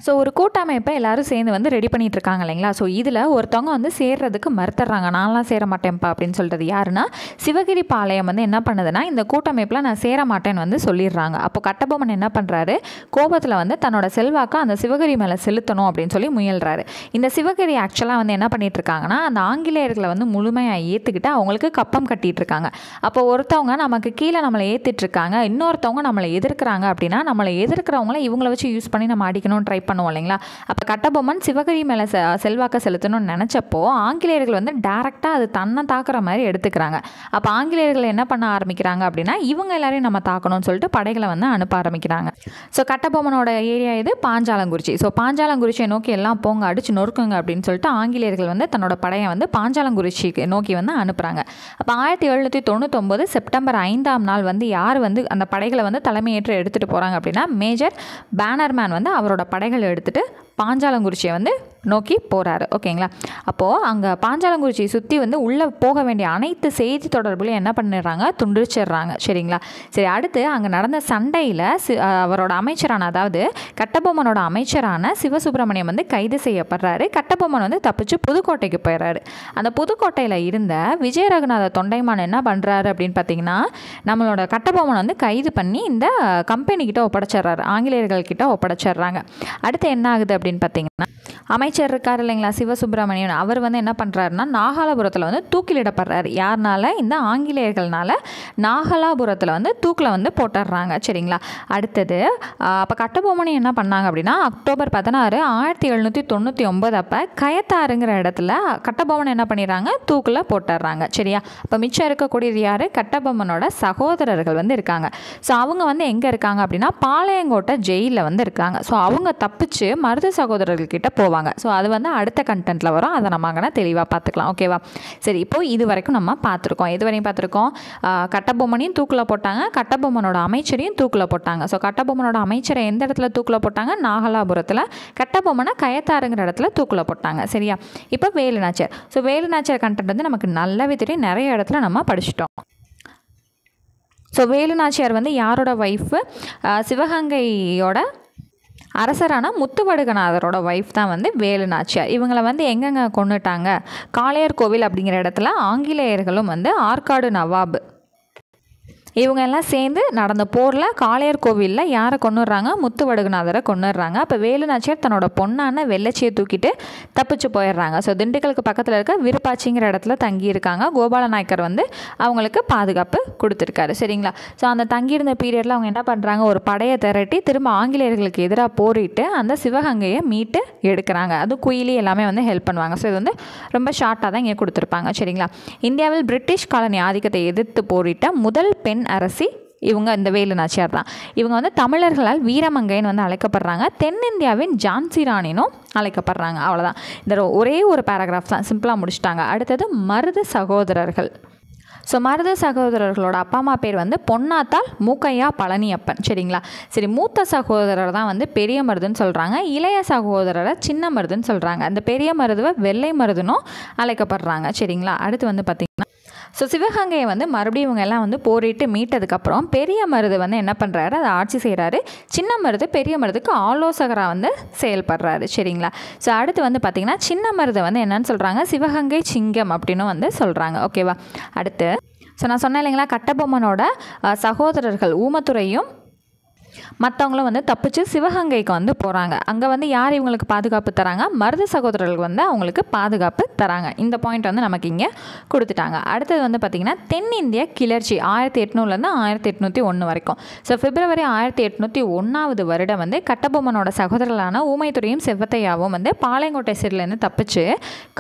ஸோ ஒரு கூட்டமைப்பை எல்லோரும் சேர்ந்து வந்து ரெடி பண்ணிகிட்டு இருக்காங்க இல்லைங்களா. ஸோ இதில் ஒருத்தவங்க வந்து சேர்றதுக்கு மறுத்துறாங்க, நான்லாம் சேர மாட்டேன்ப்பா அப்படின்னு சொல்கிறது யாருன்னா சிவகிரி பாளையம் வந்து என்ன பண்ணுதுன்னா இந்த கூட்டமைப்பில் நான் சேர மாட்டேன்னு வந்து சொல்லிடுறாங்க. அப்போ கட்டபொம்மன் என்ன பண்ணுறாரு, கோபத்தில் வந்து தன்னோட செல்வாக்கை அந்த சிவகிரி மேலே செலுத்தணும் அப்படின்னு சொல்லி முயல்றாரு. இந்த சிவகிரி ஆக்சுவலாக வந்து என்ன பண்ணிட்டு இருக்காங்கன்னா அந்த ஆங்கிலேயர்களை வந்து முழுமையாக ஏற்றுக்கிட்டு அவங்களுக்கு கப்பம் கட்டிகிட்டு இருக்காங்க. அப்போ ஒருத்தவங்க நமக்கு கீழே நம்மளை ஏற்றிட்டுருக்காங்க, இன்னொருத்தவங்க நம்மளை எதிர்க்கிறாங்க அப்படின்னா நம்மளை எதிர்க்கிறவங்கள இவங்களை வச்சு யூஸ் பண்ணி நம்ம அடிக்கணும்னு ட்ரை பண்ணுவோம் இல்லைங்களா. அப்போ கட்டபொம்மன் சிவகிரி மேலே செல்வாக்க செலுத்தணும்னு நினச்சப்போ ஆங்கிலேயர்கள் வந்து டைரெக்டாக அது தன்னை தாக்குற மாதிரி எடுத்துக்கிறாங்க. அப்போ ஆங்கிலேயர்கள் என்ன பண்ண ஆரம்பிக்கிறாங்க அப்படின்னா இவங்க எல்லாரையும் நம்ம தாக்கணும்னு சொல்லிட்டு படைகளை வந்து அனுப்ப ஆரம்பிக்கிறாங்க. ஸோ கட்டபொம்மனோட ஏரியா இது பாஞ்சாலங்குறிச்சி. ஸோ பாஞ்சாலங்குறிச்சியை நோக்கி எல்லாம் போங்க, அடிச்சு நொறுக்குங்க அப்படின்னு சொல்லிட்டு ஆங்கிலேயர்கள் வந்து தன்னோட படையை வந்து பாஞ்சாலங்குறிச்சிக்கு நோக்கி வந்து அனுப்புகிறாங்க. அப்போ 1799 செப்டம்பர் 5ஆம் நாள் வந்து யார் வந்து அந்த படைகளை வந்து தலைமையேற்று எடுத்துகிட்டு போகிறாங்க அப்படின்னா மேஜர் பேனர்மேன் வந்து அவரோட படைகளை எடுத்துகிட்டு பாஞ்சாலங்குறிச்சியை வந்து நோக்கி போகிறாரு. ஓகேங்களா. அப்போது அங்கே பாஞ்சாலங்குறிச்சியை சுற்றி வந்து உள்ளே போக வேண்டிய அனைத்து செய்தி தொடர்புலையும் என்ன பண்ணிடுறாங்க, துண்டிச்சிடுறாங்க. சரிங்களா. சரி, அடுத்து அங்கே நடந்த சண்டையில் அவரோட அமைச்சரான, அதாவது கட்டபொம்மனோட அமைச்சரான சிவசுப்பிரமணியம் வந்து கைது செய்யப்படுறாரு. கட்டபொம்மன் வந்து தப்பிச்சு புதுக்கோட்டைக்கு போயிடுறாரு. அந்த புதுக்கோட்டையில் இருந்த விஜய ரகுநாத தொண்டைமான் என்ன பண்ணுறாரு அப்படின்னு பார்த்தீங்கன்னா நம்மளோட கட்டபொம்மன் வந்து கைது பண்ணி இந்த கம்பெனிக்கிட்ட ஒப்படைச்சிட்றாரு, ஆங்கிலேயர்கள்கிட்ட ஒப்படைச்சிட்றாங்க. அடுத்து என்ன ஆகுது அப்படின்னு பார்த்தீங்கன்னா அமைச்சர் இருக்கார் இல்லைங்களா சிவசுப்பிரமணியன், அவர் வந்து என்ன பண்ணுறாருன்னா நாகலாபுரத்தில் வந்து தூக்கிலிடப்படுறாரு. யாருனால, இந்த ஆங்கிலேயர்கள்னால நாகலாபுரத்தில் வந்து தூக்கில் வந்து போட்டுடுறாங்க. சரிங்களா. அடுத்தது அப்போ கட்டபொம்மனை என்ன பண்ணாங்க அப்படின்னா அக்டோபர் 16, 1799 அப்போ கயத்தாறுங்கிற இடத்துல கட்டபொம்மன் என்ன பண்ணிடுறாங்க, தூக்கில் போட்டுடுறாங்க. சரியா. இப்போ மிச்சம் இருக்கக்கூடியது யார், கட்டபொம்மனோட சகோதரர்கள் வந்து இருக்காங்க. ஸோ அவங்க வந்து எங்கே இருக்காங்க அப்படின்னா பாளையங்கோட்டை ஜெயிலில் வந்து இருக்காங்க. ஸோ அவங்க தப்பிச்சு மருது சகோதரர்கள்கிட்ட போவாங்க. ஸோ அது வந்து அடுத்த கண்டென்ட்டில் வரும், அதை நம்ம அங்கே தெளிவாக பார்த்துக்கலாம். ஓகேவா. சரி, இப்போ இது வரைக்கும் நம்ம பார்த்துருக்கோம். இது வரையும் பார்த்துருக்கோம், கட்டபொம்மனையும் தூக்கில் போட்டாங்க, கட்டபொம்மனோட அமைச்சரையும் தூக்கில் போட்டாங்க. ஸோ கட்டபொம்மனோட அமைச்சரை எந்த இடத்துல தூக்கில் போட்டாங்க, நாகலாபுரத்தில். கட்டபொம்மனை கயத்தாறுங்கிற இடத்துல தூக்கில் போட்டாங்க. சரியா. இப்போ வேலுநாச்சியார். ஸோ வேலுநாச்சியார் கண்டென்ட் வந்து நமக்கு நல்லாவே தெரியும், நிறைய இடத்துல நம்ம படிச்சிட்டோம். ஸோ வேலுநாச்சியார் வந்து யாரோட ஒய்ஃபு, சிவகங்கையோட அரசரான முத்துவடுகநாதரோட ஒய்ஃப் தான் வந்து வேலுநாச்சியார். இவங்களை வந்து எங்கெங்கே கொண்டுட்டாங்க, காளையார் கோவில் அப்படிங்கிற இடத்துல ஆங்கிலேயர்களும் வந்து ஆற்காடு நவாப் இவங்க எல்லாம் சேர்ந்து நடந்த போரில் காளையர் கோவிலில் யாரை கொன்னுடுறாங்க, முத்துவடுகநாதரை கொன்னுடுறாங்க. அப்போ வேலு நாச்சியார் தன்னோட பொண்ணான வெள்ளச்சியை தூக்கிட்டு தப்பிச்சு போயிடுறாங்க. ஸோ திண்டுக்கலுக்கு பக்கத்தில் இருக்க விருப்பாச்சிங்கிற இடத்துல தங்கியிருக்காங்க. கோபால நாயக்கர் வந்து அவங்களுக்கு பாதுகாப்பு கொடுத்துருக்காரு. சரிங்களா? ஸோ அந்த தங்கியிருந்த பீரியடில் அவங்க என்ன பண்ணுறாங்க, ஒரு படையை திரட்டி திரும்ப ஆங்கிலேயர்களுக்கு எதிராக போரிட்டு அந்த சிவகங்கையை மீட்டு எடுக்கிறாங்க. அது குயிலி எல்லாமே வந்து ஹெல்ப் பண்ணுவாங்க. ஸோ இது வந்து ரொம்ப ஷார்ட்டாக தான் இங்கே கொடுத்துருப்பாங்க. சரிங்களா? இந்தியாவில் பிரிட்டிஷ் காலனி ஆதிக்கத்தை எதிர்த்து போரிட்ட முதல் பெண் அரசி இவங்க இந்த வேலு நாச்சியார் தான். இவங்க வந்து தமிழர்களால் வீரமங்கைன்னு வந்து அழைக்கப்படுறாங்க. தென்னிந்தியாவின் ஜான்சி ராணினும் அழைக்கப்படுறாங்க. அவ்வளோதான். இந்த ஒரே ஒரு பேராகிராஃப் தான், சிம்பிளாக முடிச்சிட்டாங்க. அடுத்தது மருது சகோதரர்கள். ஸோ மருது சகோதரர்களோட அப்பா அம்மா பேர் வந்து பொன்னாத்தாள், மூக்கையா, பழனியப்பன். சரிங்களா? சரி, மூத்த சகோதரர் தான் வந்து பெரிய மருதுன்னு சொல்கிறாங்க. இளைய சகோதரரை சின்ன மருதுன்னு சொல்கிறாங்க. அந்த பெரிய மருதுவை வெள்ளை மருதுனும் அழைக்கப்படுறாங்க. சரிங்களா? அடுத்து வந்து பார்த்திங்கன்னா, ஸோ சிவகங்கையை வந்து மறுபடியும் இவங்க எல்லாம் வந்து போரிட்டு மீட்டதுக்கப்புறம் பெரிய மருது வந்து என்ன பண்ணுறாரு, அதை ஆட்சி செய்கிறாரு. சின்ன மருது பெரிய மருதுக்கு ஆலோசகராக வந்து செயல்படுறாரு. சரிங்களா? ஸோ அடுத்து வந்து பார்த்திங்கன்னா, சின்ன மருதை வந்து என்னன்னு சொல்கிறாங்க, சிவகங்கை சிங்கம் அப்படின்னு வந்து சொல்கிறாங்க. ஓகேவா? அடுத்து ஸோ நான் சொன்னேன் இல்லைங்களா, கட்டபொம்மனோட சகோதரர்கள் ஊமத்துரையும் மற்றவங்களும் வந்து தப்பிச்சு சிவகங்கைக்கு வந்து போகிறாங்க. அங்கே வந்து யார் இவங்களுக்கு பாதுகாப்பு தராங்க, மருது சகோதரர்கள் வந்து அவங்களுக்கு பாதுகாப்பு தராங்க. இந்த பாயிண்ட் வந்து நமக்கு இங்கே கொடுத்துட்டாங்க. அடுத்தது வந்து பார்த்திங்கன்னா, தென்னிந்திய கிளர்ச்சி 1800 1801 வரைக்கும். ஸோ பிப்ரவரி 1801 வருடம் வந்து கட்டபொம்மனோட சகோதரர்களான ஊமைத்துறையும் செவ்வத்தையாவும் வந்து பாளையங்கோட்டை சிறையிலேருந்து தப்பிச்சு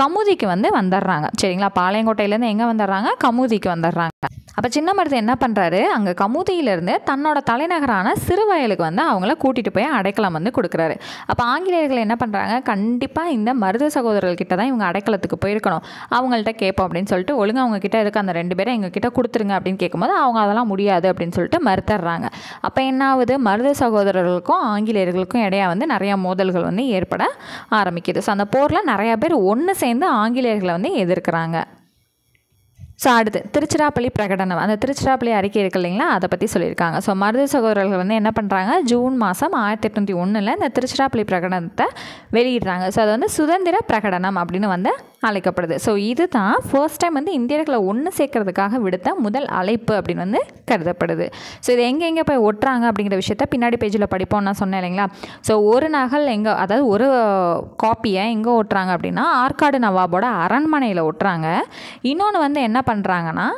கமுதிக்கு வந்து வந்துடுறாங்க. சரிங்களா? பாளையங்கோட்டையிலேருந்து எங்கே வந்துடுறாங்க, கமுதிக்கு வந்துடுறாங்க. அப்போ சின்ன மருது என்ன பண்ணுறாரு, அங்கே கமுதியிலேருந்து தன்னோட தலைநகரான சிறுவயலுக்கு வந்து அவங்கள கூட்டிகிட்டு போய் அடைக்கலம் வந்து கொடுக்குறாரு. அப்போ ஆங்கிலேயர்கள் என்ன பண்ணுறாங்க, கண்டிப்பாக இந்த மருது சகோதரர்கிட்ட தான் இவங்க அடைக்கலத்துக்கு போயிருக்கணும், அவங்கள்ட்ட கேட்போம் அப்படின்னு சொல்லிட்டு ஒழுங்காக அவங்க கிட்ட இருக்க அந்த 2 பேரை எங்ககிட்ட கொடுத்துருங்க அப்படின்னு கேட்கும்போது அவங்க அதெல்லாம் முடியாது அப்படின்னு சொல்லிட்டு மறுத்துறாங்க. அப்போ என்ன ஆகுது, மருது சகோதரர்களுக்கும் ஆங்கிலேயர்களுக்கும் இடையே வந்து நிறையா மோதல்கள் வந்து ஏற்பட ஆரம்பிக்குது. ஸோ அந்த போரில் நிறையா பேர் ஒன்று சேர்ந்து ஆங்கிலேயர்களை வந்து எதிர்க்கிறாங்க. ஸோ அடுத்து திருச்சிராப்பள்ளி பிரகடனம், அந்த திருச்சிராப்பள்ளி அறிக்கை இருக்கு இல்லைங்களா, அதை பற்றி சொல்லியிருக்காங்க. ஸோ மருது சகோதரர்கள் வந்து என்ன பண்ணுறாங்க, ஜூன் மாதம் 1801 இந்த திருச்சிராப்பள்ளி பிரகடனத்தை வெளியிடுறாங்க. ஸோ அது வந்து சுதந்திர பிரகடனம் அப்படின்னு வந்து அழைக்கப்படுது. ஸோ இது தான் ஃபர்ஸ்ட் டைம் வந்து இந்தியர்களை ஒன்று சேர்க்கறதுக்காக விடுத்த முதல் அழைப்பு அப்படின்னு வந்து கருதப்படுது. ஸோ இது எங்கெங்கே போய் ஒட்டுறாங்க அப்படிங்கிற விஷயத்த பின்னாடி பேஜில் படிப்போம் நான் சொன்னேன் இல்லைங்களா. ஸோ ஒரு நகல் எங்கே, அதாவது ஒரு காப்பியை எங்கே ஒட்டுறாங்க அப்படின்னா ஆற்காடு நவாபோட அரண்மனையில் ஒட்டுறாங்க. இன்னொன்று வந்து என்ன பண்ணுறாங்கன்னா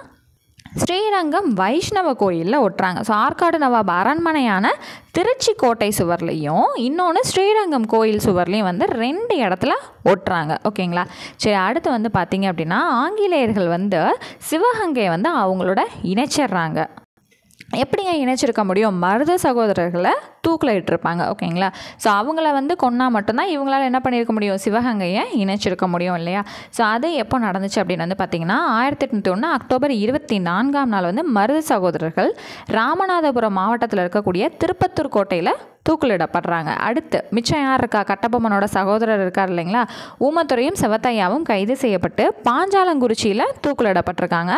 ஸ்ரீரங்கம் வைஷ்ணவ கோயிலில் ஒட்டுறாங்க. ஸோ ஆற்காடு நவாப் அரண்மனையான திருச்சி கோட்டை சுவர்லையும் இன்னொன்று ஸ்ரீரங்கம் கோயில் சுவர்லையும் வந்து 2 இடத்துல ஒட்டுறாங்க. ஓகேங்களா? சரி, அடுத்து வந்து பார்த்திங்க அப்படின்னா ஆங்கிலேயர்கள் வந்து சிவகங்கையை வந்து அவங்களோட இணைச்சிடுறாங்க. எப்படிங்க இணைச்சிருக்க முடியும், மருது சகோதரர்களை தூக்கில் இட்டிருப்பாங்க. ஓகேங்களா? ஸோ அவங்கள வந்து கொன்னா மட்டும்தான் இவங்களால் என்ன பண்ணியிருக்க முடியும், சிவகங்கையை இணைச்சிருக்க முடியும் இல்லையா. ஸோ அது எப்போ நடந்துச்சு அப்படின்னு வந்து பார்த்திங்கன்னா 1801 அக்டோபர் 24 வந்து மருது சகோதரர்கள் ராமநாதபுரம் மாவட்டத்தில் இருக்கக்கூடிய திருப்பத்தூர் கோட்டையில் தூக்கிலிடப்படுறாங்க. அடுத்து மிச்சம் யார் இருக்கா, கட்டபொம்மனோட சகோதரர் இருக்கார் இல்லைங்களா, ஊமத்துறையும் செவத்தையாவும் கைது செய்யப்பட்டு பாஞ்சாலங்குறிச்சியில் தூக்கிலிடப்பட்டிருக்காங்க.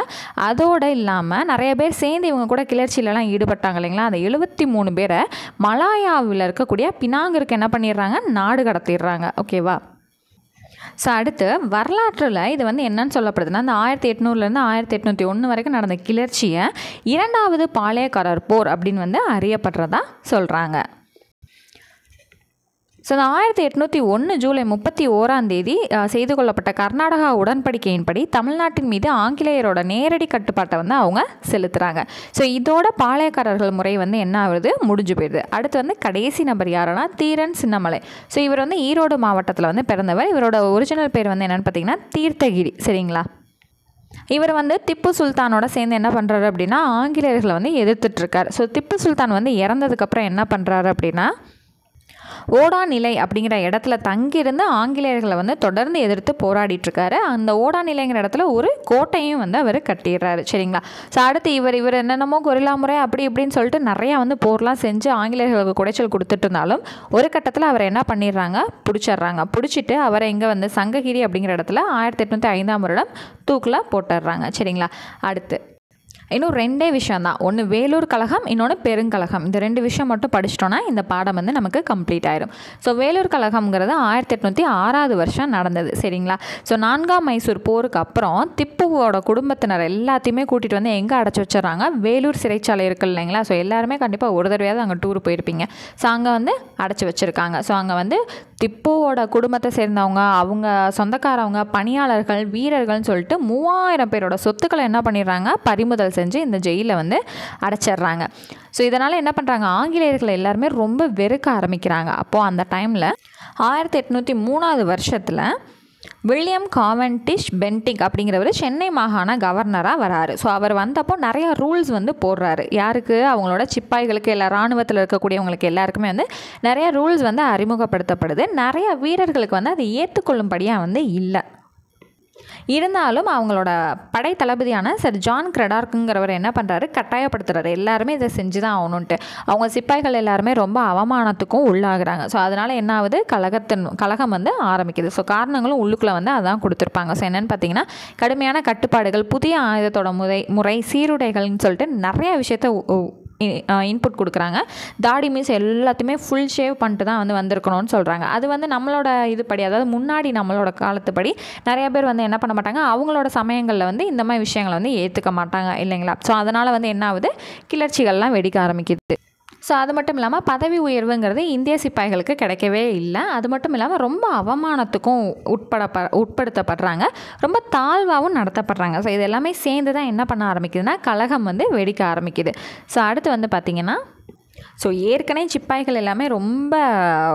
அதோடு இல்லாமல் நிறைய பேர் சேர்ந்து இவங்க கூட கிளர்ச்சியிலலாம் ஈடுபட்டாங்க இல்லைங்களா, அந்த 73 பேரை மலாயாவில் இருக்கக்கூடிய பினாங்கிற்கு என்ன பண்ணிடுறாங்க, நாடு கடத்திடுறாங்க. ஓகேவா? ஸோ அடுத்து வரலாற்றில் இது வந்து என்னன்னு சொல்லப்படுதுன்னா, இந்த 1800 1801 வரைக்கும் நடந்த கிளர்ச்சியை 2வது பாளையக்காரர் போர் அப்படின்னு வந்து அறியப்படுறதா சொல்கிறாங்க. ஸோ இந்த 1801 ஜூலை 31 செய்து கொள்ளப்பட்ட கர்நாடகா உடன்படிக்கையின்படி தமிழ்நாட்டின் மீது ஆங்கிலேயரோட நேரடி கட்டுப்பாட்டை வந்து அவங்க செலுத்துகிறாங்க. ஸோ இதோட பாளையக்காரர்கள் முறை வந்து என்ன ஆகுது, முடிஞ்சு போயிடுது. அடுத்து வந்து கடைசி நபர் யாருன்னா தீரன் சின்னமலை. ஸோ இவர் வந்து ஈரோடு மாவட்டத்தில் வந்து பிறந்தவர். இவரோட ஒரிஜினல் பேர் வந்து என்னென்னு பார்த்தீங்கன்னா தீர்த்தகிரி. சரிங்களா? இவர் வந்து திப்பு சுல்தானோட சேர்ந்து என்ன பண்ணுறாரு அப்படின்னா ஆங்கிலேயர்களை வந்து எதிர்த்துட்ருக்கார். ஸோ திப்பு சுல்தான் வந்து இறந்ததுக்கப்புறம் என்ன பண்ணுறாரு அப்படின்னா ஓடாநிலை அப்படிங்கிற இடத்துல தங்கியிருந்து ஆங்கிலேயர்களை வந்து தொடர்ந்து எதிர்த்து போராடிட்டுருக்காரு. அந்த ஓடாநிலைங்கிற இடத்துல ஒரு கோட்டையும் வந்து அவர் கட்டிடுறாரு. சரிங்களா? ஸோ அடுத்து இவர் என்னென்னமோ கொரில்லா முறை அப்படி இப்படின்னு சொல்லிட்டு நிறையா வந்து போர்லாம் செஞ்சு ஆங்கிலேயர்களுக்கு குடைச்சல் கொடுத்துட்டு இருந்தாலும் ஒரு கட்டத்தில் அவரை என்ன பண்ணிடுறாங்க, பிடிச்சிடுறாங்க. பிடிச்சிட்டு அவரை இங்கே வந்து சங்ககிரி அப்படிங்கிற இடத்துல 1805 தூக்கில் போட்டுடுறாங்க. சரிங்களா? அடுத்து இன்னும் 2 விஷயம் தான். ஒன்று வேலூர் கழகம், இன்னொன்று பெருங்கழகம். இந்த 2 விஷயம் மட்டும் படிச்சிட்டோன்னா இந்த பாடம் வந்து நமக்கு கம்ப்ளீட் ஆயிரும். ஸோ வேலூர் கழகம்ங்கிறது 1806 வருஷம் நடந்தது. சரிங்களா? ஸோ 4ஆம் மைசூர் போருக்கு அப்புறம் திப்புவோட குடும்பத்தினர் எல்லாத்தையுமே கூட்டிகிட்டு வந்து எங்கே அடைச்சி வச்சிடறாங்க? வேலூர் சிறைச்சாலை இருக்குது இல்லைங்களா? ஸோ எல்லாருமே கண்டிப்பாக ஒரு தடவையாவது அங்கே டூர் போயிருப்பீங்க. ஸோ அங்கே வந்து அடைச்சி வச்சுருக்காங்க. ஸோ அங்கே வந்து திப்புவோட குடும்பத்தை சேர்ந்தவங்க, அவங்க சொந்தக்காரவங்க, பணியாளர்கள், வீரர்கள்னு சொல்லிட்டு 3000 பேரோட சொத்துக்களை என்ன பண்ணிடுறாங்க? பறிமுதல் செஞ்சு இந்த ஜெயிலில் வந்து அடைச்சிட்றாங்க. ஸோ இதனால் என்ன பண்ணுறாங்க? ஆங்கிலேயர்கள் எல்லாருமே ரொம்ப வெறுக்க ஆரம்பிக்கிறாங்க. அப்போது அந்த டைமில் 1803 வருஷத்தில் வில்லியம் காவென்டிஷ் பென்டிக் அப்படிங்கிறவர் சென்னை மாகாண கவர்னராக வராரு. ஸோ அவர் வந்தப்போ நிறையா ரூல்ஸ் வந்து போடுறாரு. யாருக்கு? அவங்களோட சிப்பாய்களுக்கு, எல்லா இராணுவத்தில் இருக்கக்கூடியவங்களுக்கு எல்லாருக்குமே வந்து நிறையா ரூல்ஸ் வந்து அறிமுகப்படுத்தப்படுது. நிறையா வீரர்களுக்கு வந்து அதை ஏற்றுக்கொள்ளும்படியாக வந்து இல்லை. இருந்தாலும் அவங்களோட படை தளபதியான சர் ஜான் கிரடார்க்குங்கிறவர் என்ன பண்ணுறாரு? கட்டாயப்படுத்துறாரு. எல்லாருமே இதை செஞ்சு தான் ஆகணுன்ட்டு. அவங்க சிப்பாய்கள் எல்லாருமே ரொம்ப அவமானத்துக்கும் உள்ளாகிறாங்க. ஸோ அதனால் என்ன ஆகுது? கழகம் வந்து ஆரம்பிக்குது. ஸோ காரணங்களும் உள்ளுக்குள்ளே வந்து அதான் கொடுத்துருப்பாங்க. ஸோ என்னென்னு பார்த்தீங்கன்னா, கடுமையான கட்டுப்பாடுகள், புதிய ஆயுதத்தோட முறை, சீருடைகள்னு சொல்லிட்டு நிறைய விஷயத்த இன்புட் கொடுக்குறாங்க. தாடி மீஸ் எல்லாத்தையுமே ஃபுல் ஷேவ் பண்ணிட்டு தான் வந்து வந்திருக்கணும்னு சொல்கிறாங்க. அது வந்து நம்மளோட இதுபடி, அதாவது முன்னாடி நம்மளோட காலத்துப்படி நிறைய பேர் வந்து என்ன பண்ண மாட்டாங்க? அவங்களோட சமயங்களில் வந்து இந்த மாதிரி விஷயங்களை வந்து ஏற்றுக்க மாட்டாங்க இல்லைங்களா? ஸோ அதனால் வந்து என்ன ஆகுது? கிளர்ச்சிகள்லாம் வெடிக்க ஆரம்பிக்குது. ஸோ அது மட்டும் இல்லாமல் பதவி உயர்வுங்கிறது இந்திய சிப்பாய்களுக்கு கிடைக்கவே இல்லை. அது மட்டும் இல்லாமல் ரொம்ப அவமானத்துக்கும் உட்படுத்தப்படுறாங்க. ரொம்ப தாழ்வாகவும் நடத்தப்படுறாங்க. ஸோ இது எல்லாமே சேர்ந்து தான் என்ன பண்ண ஆரம்பிக்குதுன்னா கழகம் வந்து வெடிக்க ஆரம்பிக்குது. ஸோ அடுத்து வந்து பார்த்திங்கன்னா, ஸோ ஏற்கனவே சிப்பாய்கள் எல்லாமே ரொம்ப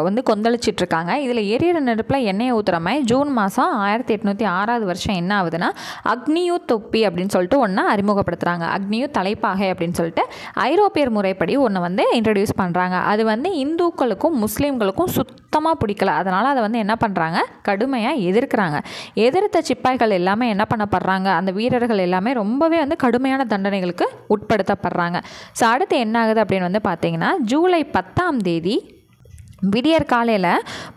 வந்து கொந்தளிச்சிட்ருக்காங்க. இதில் எரியிற நெருப்பில் எண்ணெயை ஊற்றுற மாதிரி ஜூன் மாதம் 1806 வருஷம் என்ன ஆகுதுன்னா, அக்னியூ தொப்பி அப்படின்னு சொல்லிட்டு ஒன்று அறிமுகப்படுத்துகிறாங்க. அக்னியூ தலைப்பாகை அப்படின்னு சொல்லிட்டு ஐரோப்பியர் முறைப்படி ஒன்று வந்து இன்ட்ரடியூஸ் பண்ணுறாங்க. அது வந்து இந்துக்களுக்கும் முஸ்லீம்களுக்கும் சுத்தமாக பிடிக்கல. அதனால் அதை வந்து என்ன பண்ணுறாங்க? கடுமையாக எதிர்க்கிறாங்க. எதிர்த்த சிப்பாய்கள் எல்லாமே என்ன பண்ணப்படுறாங்க? அந்த வீரர்கள் எல்லாமே ரொம்பவே வந்து கடுமையான தண்டனைகளுக்கு உட்படுத்தப்படுறாங்க. ஸோ அடுத்து என்ன ஆகுது அப்படின்னு வந்து பார்த்தீங்கன்னா, ஜூலை 10ஆம் தேதி விடியற் காலையில்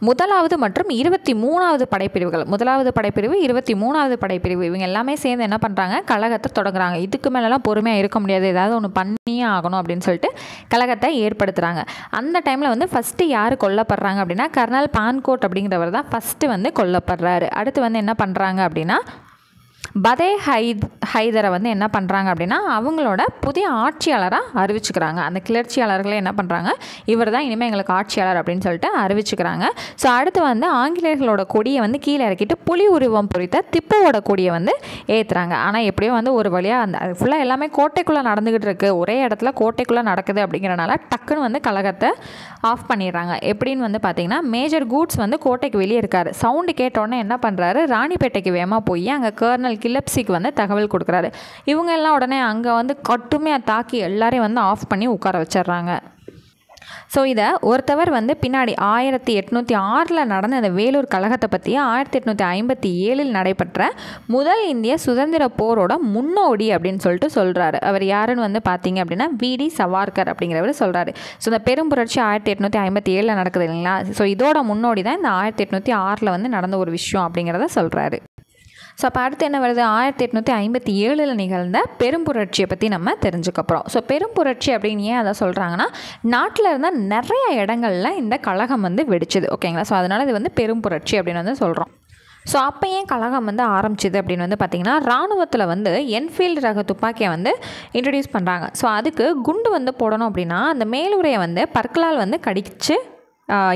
1வது மற்றும் 23வது படைப்பிரிவுகள், 1வது படைப்பிரிவு, 23வது படைப்பிரிவு, இவங்க எல்லாமே சேர்ந்து என்ன பண்ணுறாங்க? கழகத்தை தொடங்குறாங்க. இதுக்கு மேலெலாம் பொறுமையாக இருக்க முடியாது, ஏதாவது ஒன்று பண்ணியே ஆகணும் அப்படின்னு சொல்லிட்டு கழகத்தை ஏற்படுத்துகிறாங்க. அந்த டைமில் வந்து ஃபஸ்ட்டு யார் கொல்லப்படுறாங்க அப்படின்னா, கர்னல் பான்கோட் அப்படிங்கிறவர் தான் ஃபஸ்ட்டு வந்து கொல்லப்படுறாரு. அடுத்து வந்து என்ன பண்ணுறாங்க அப்படின்னா, பதே ஹைதரை வந்து என்ன பண்ணுறாங்க அப்படின்னா, அவங்களோட புதிய ஆட்சியாளராக அறிவிச்சுக்கிறாங்க. அந்த கிளர்ச்சியாளர்களே என்ன பண்ணுறாங்க? இவர் தான் இனிமேல் எங்களுக்கு ஆட்சியாளர் அப்படின்னு சொல்லிட்டு அறிவிச்சுக்கிறாங்க. ஸோ அடுத்து வந்து ஆங்கிலேயர்களோட கொடியை வந்து கீழே இறக்கிட்டு புலி உருவம் பொறித்த திப்புவோட கொடியை வந்து ஏற்றுறாங்க. ஆனால் எப்படியோ வந்து ஒரு வழியாக அந்த அது ஃபுல்லாக எல்லாமே கோட்டைக்குள்ளே நடந்துக்கிட்டு இருக்குது, ஒரே இடத்துல கோட்டைக்குள்ளே நடக்குது அப்படிங்கிறனால டக்குன்னு வந்து கழகத்தை ஆஃப் பண்ணிடுறாங்க. எப்படின்னு வந்து பார்த்திங்கன்னா, மேஜர் கூட்ஸ் வந்து கோட்டைக்கு வெளியே இருக்கார். சவுண்டு கேட்டோன்னே என்ன பண்ணுறாரு? ராணிப்பேட்டைக்கு வேகமாக போய் அங்கே கர்னல் கில்லப்சிக்கு வந்து தகவல் கொடுக்குறாரு. இவங்க எல்லாம் உடனே அங்கே வந்து கட்டுமையாக தாக்கி எல்லாரையும் வந்து ஆஃப் பண்ணி உட்கார வச்சிடுறாங்க. ஸோ இதை ஒருத்தவர் வந்து பின்னாடி 1806 நடந்த இந்த வேலூர் கழகத்தை பற்றி 1857 நடைபெற்ற முதல் இந்திய சுதந்திர போரோட முன்னோடி அப்படின்னு சொல்லிட்டு சொல்கிறாரு. அவர் யாருன்னு வந்து பார்த்தீங்க அப்படின்னா, வி.டி. சவார்கர் அப்படிங்கிறவர் சொல்கிறாரு. ஸோ இந்த பெரும்புரட்சி 1857 நடக்குது இல்லைங்களா? ஸோ இதோட முன்னோடி தான் இந்த 1806 வந்து நடந்த ஒரு விஷயம் அப்படிங்கிறத சொல்கிறாரு. ஸோ அப்போ அடுத்து என்ன வருது? 1857 நிகழ்ந்த பெரும்புரட்சியை பற்றி நம்ம தெரிஞ்சுக்கப்புறோம். ஸோ பெரும்புரட்சி அப்படின்னு ஏன் அதை சொல்கிறாங்கன்னா, நாட்டில் இருந்த நிறைய இடங்களில் இந்த கழகம் வந்து வெடிச்சுது. ஓகேங்களா? ஸோ அதனால் இது வந்து பெரும்புரட்சி அப்படின்னு வந்து சொல்கிறோம். ஸோ அப்போ ஏன் கழகம் வந்து ஆரம்பிச்சிது அப்படின்னு வந்து பார்த்திங்கன்னா, இராணுவத்தில் வந்து என்ஃபீல்டு ரக துப்பாக்கியை வந்து இன்ட்ரடியூஸ் பண்ணுறாங்க. ஸோ அதுக்கு குண்டு வந்து போடணும் அப்படின்னா அந்த மேலுரையை வந்து பற்களால் வந்து கடிச்சு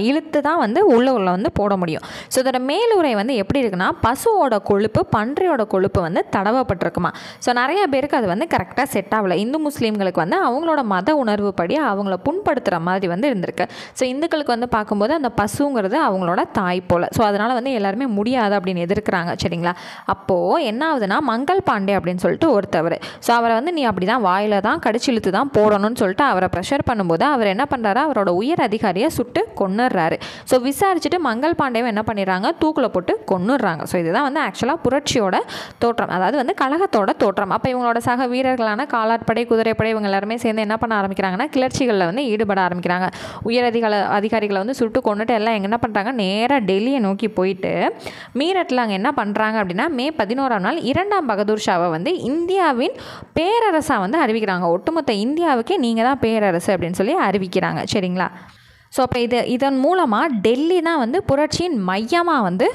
இழுத்து தான் வந்து உள்ள வந்து போட முடியும். ஸோ இதோட மேலுரை வந்து எப்படி இருக்குன்னா, பசுவோட கொழுப்பு, பன்றியோட கொழுப்பு வந்து தடவப்பட்டிருக்குமா. ஸோ நிறைய பேருக்கு அது வந்து கரெக்டாக செட் ஆகலை. இந்து முஸ்லீம்களுக்கு வந்து அவங்களோட மத உணர்வு படி அவங்கள புண்படுத்துகிற மாதிரி வந்து இருந்திருக்கு. ஸோ இந்துக்களுக்கு வந்து பார்க்கும்போது அந்த பசுங்கிறது அவங்களோட தாய் போல். ஸோ அதனால் வந்து எல்லாருமே முடியாது அப்படின்னு எதிர்க்கிறாங்க. சரிங்களா? அப்போது என்ன ஆகுதுன்னா, மங்கள் பாண்டே அப்படின்னு சொல்லிட்டு ஒருத்தவர், ஸோ அவரை வந்து நீ அப்படி தான் வாயில் தான் கடிச்சு இழுத்து தான் போடணும்னு சொல்லிட்டு அவரை ப்ரெஷர் பண்ணும்போது அவர் என்ன பண்ணுறாரு? அவரோட உயர் அதிகாரியை சுட்டு கொன்னுடுறாரு. ஸோ விசாரிச்சுட்டு மங்கள் பாண்டேவை என்ன பண்ணிடுறாங்க, தூக்கில் போட்டு கொன்னுடுறாங்க. ஸோ இதுதான் வந்து ஆக்சுவலாக புரட்சியோட தோற்றம், அதாவது வந்து கழகத்தோட தோற்றம். அப்போ இவங்களோட சக வீரர்களான காலாட்படை, குதிரைப்படை இவங்க எல்லாருமே சேர்ந்து என்ன பண்ண ஆரம்பிக்கிறாங்கன்னா கிளர்ச்சிகளில் வந்து ஈடுபட ஆரம்பிக்கிறாங்க. உயர் அதிகாரிகளை வந்து சுட்டு கொண்டுட்டு எல்லாம் என்ன பண்ணுறாங்க, நேராக டெல்லியை நோக்கி போயிட்டு மீரட்டில் அங்கே என்ன பண்ணுறாங்க அப்படின்னா மே 11ஆம் நாள் 2ஆம் பகதூர் ஷாவை வந்து இந்தியாவின் பேரரசாக வந்து அறிவிக்கிறாங்க. ஒட்டுமொத்த இந்தியாவுக்கே நீங்கள் தான் பேரரசு அப்படின்னு சொல்லி அறிவிக்கிறாங்க. சரிங்களா? ஸோ அப்போ இதன் மூலமாக டெல்லி தான் வந்து புரட்சியின் மையமாக வந்து